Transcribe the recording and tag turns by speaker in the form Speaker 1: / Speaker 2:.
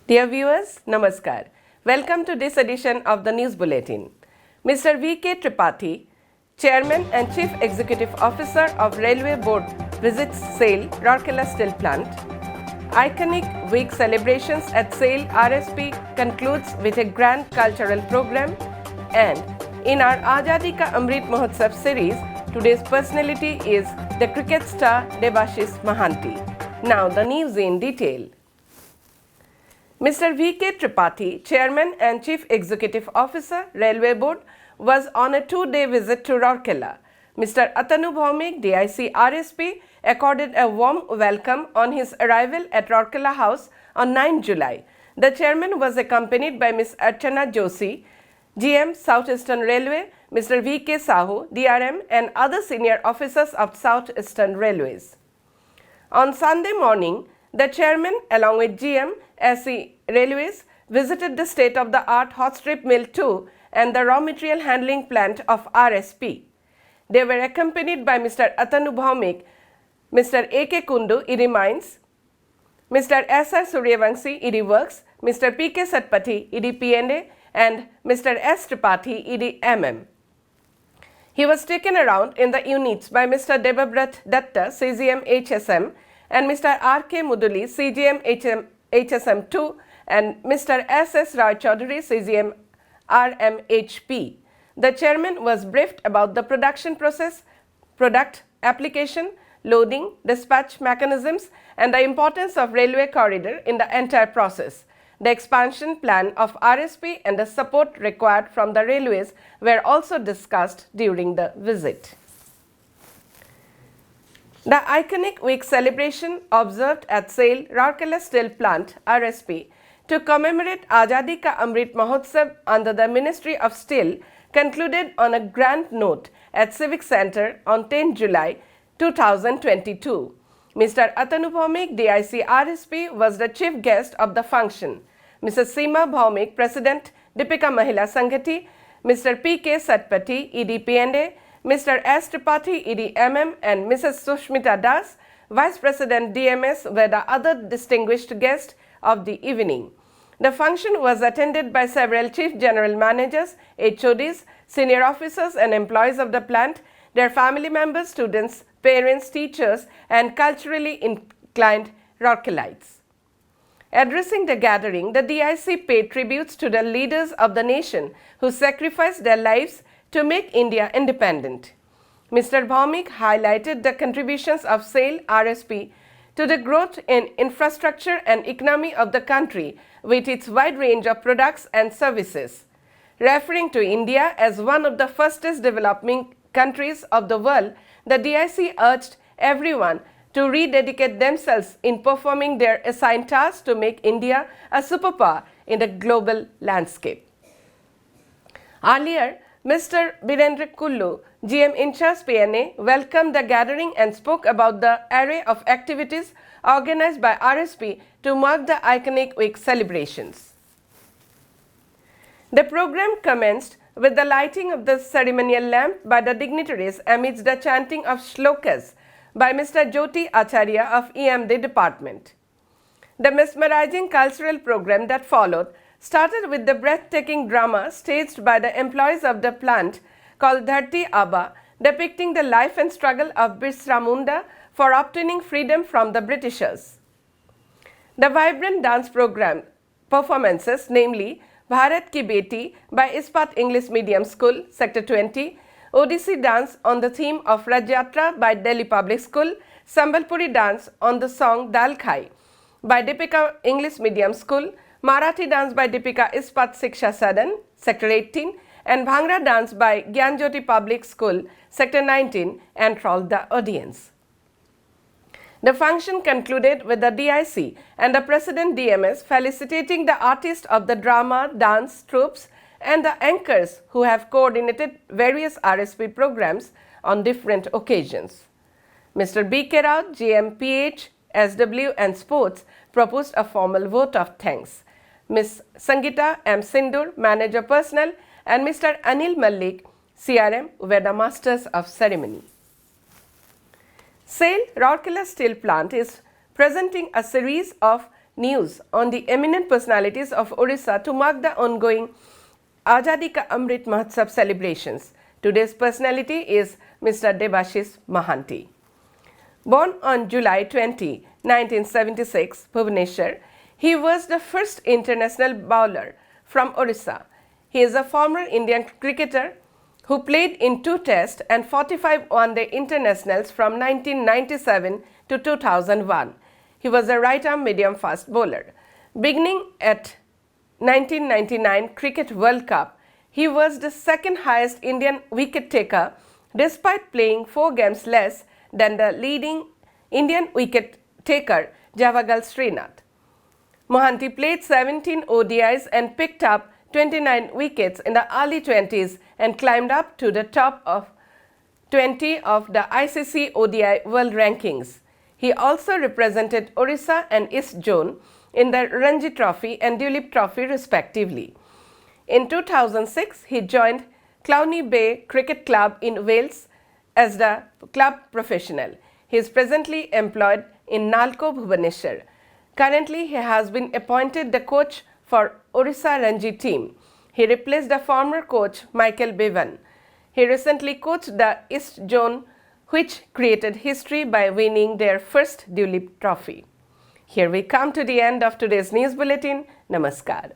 Speaker 1: Dear viewers, Namaskar. Welcome to this edition of the News Bulletin. Mr. V.K. Tripathi, Chairman and Chief Executive Officer of Railway Board visits SAIL Rourkela Steel Plant. Iconic week celebrations at SAIL RSP concludes with a grand cultural program. And in our Azadi Ka Amrit Mahotsav series, today's personality is the cricket star Debashis Mahanti. Now the news in detail. Mr. V.K. Tripathi, Chairman and Chief Executive Officer, Railway Board, was on a two-day visit to Rourkela. Mr. Atanu Bhaumik, DIC RSP, accorded a warm welcome on his arrival at Rourkela House on 9 July. The chairman was accompanied by Ms. Archana Joshi, GM South Eastern Railway, Mr. V.K. Sahu, DRM, and other senior officers of South Eastern Railways. On Sunday morning, the chairman, along with GM, SE Railways, visited the state-of-the-art hot strip mill 2 and the raw material handling plant of RSP. They were accompanied by Mr. Atanu Bhaumik, Mr. A.K. Kundu, ED Mines, Mr. S.R. Suryavangsi, ED Works, Mr. P.K. Satpathy, ED P&A, and Mr. S. Tripathi, ED MM. He was taken around in the units by Mr. Debabrat Datta, CGM HSM, and Mr. R.K. Muduli, CGM HSM2, and Mr. S.S. Rai Chaudhary, CGM RMHP. The chairman was briefed about the production process, product application, loading, dispatch mechanisms, and the importance of railway corridor in the entire process. The expansion plan of RSP and the support required from the railways were also discussed during the visit. The iconic week celebration observed at SAIL Rourkela Steel Plant RSP to commemorate Azadi Ka Amrit Mahotsav under the Ministry of Steel concluded on a grand note at Civic Center on 10 July 2022. Mr. Atanu Bhaumik, DIC RSP, was the chief guest of the function. Mrs. Seema Bhaumik, President, Deepika Mahila Sanghati, Mr. P.K. Satpathy, ED P&A, Mr. S. Tripathi, ED MM, and Mrs. Sushmita Das, Vice President DMS, were the other distinguished guests of the evening. The function was attended by several chief general managers, HODs, senior officers and employees of the plant, their family members, students, parents, teachers, and culturally inclined Rourkelites. Addressing the gathering, the DIC paid tributes to the leaders of the nation who sacrificed their lives to make India independent. Mr. Bhaumik highlighted the contributions of SAIL RSP to the growth in infrastructure and economy of the country with its wide range of products and services. Referring to India as one of the fastest developing countries of the world, the DIC urged everyone to rededicate themselves in performing their assigned tasks to make India a superpower in the global landscape. Earlier, Mr. Birendra Kullu, GM in charge P&A, welcomed the gathering and spoke about the array of activities organized by RSP to mark the iconic week celebrations. The program commenced with the lighting of the ceremonial lamp by the dignitaries amidst the chanting of shlokas by Mr. Jyoti Acharya of EMD department. The mesmerizing cultural program that followed started with the breathtaking drama staged by the employees of the plant called Dharti Aba, depicting the life and struggle of Birsa Munda for obtaining freedom from the Britishers. The vibrant dance performances, namely Bharat Ki Beti by Ispat English Medium School, Sector 20, Odissi dance on the theme of Raj Yatra by Delhi Public School, Sambalpuri dance on the song Dal Khai by Deepika English Medium School, Marathi dance by Deepika Ispat Shiksha Sadan, Sector 18, and Bhangra dance by Gyanjyoti Public School, Sector 19, enthralled the audience. The function concluded with the DIC and the President DMS felicitating the artists of the drama, dance, troupes, and the anchors who have coordinated various RSP programs on different occasions. Mr. B.K. Rao, GM PH, SW, and Sports proposed a formal vote of thanks. Ms. Sangeeta M. Sindur, Manager Personnel, and Mr. Anil Malik, CRM, were the masters of ceremony. SAIL Rourkela Steel Plant is presenting a series of news on the eminent personalities of Orissa to mark the ongoing Azadi Ka Amrit Mahotsav celebrations. Today's personality is Mr. Debashish Mahanti. Born on July 20, 1976, Bhubaneswar, he was the first international bowler from Orissa. He is a former Indian cricketer who played in 2 Tests and 45 one-day internationals from 1997 to 2001. He was a right-arm medium-fast bowler. Beginning at 1999 Cricket World Cup, he was the second highest Indian wicket-taker despite playing 4 games less than the leading Indian wicket-taker Javagal Srinath. Mohanty played 17 ODIs and picked up 29 wickets in the early 20s and climbed up to the top of 20 of the ICC ODI World Rankings. He also represented Orissa and East Zone in the Ranji Trophy and Dulip Trophy respectively. In 2006, he joined Clowney Bay Cricket Club in Wales as the club professional. He is presently employed in Nalco, Bhubaneswar. Currently, he has been appointed the coach for Orissa Ranji team. He replaced the former coach Michael Bevan. He recently coached the East Zone, which created history by winning their first Dulip Trophy. Here we come to the end of today's news bulletin. Namaskar.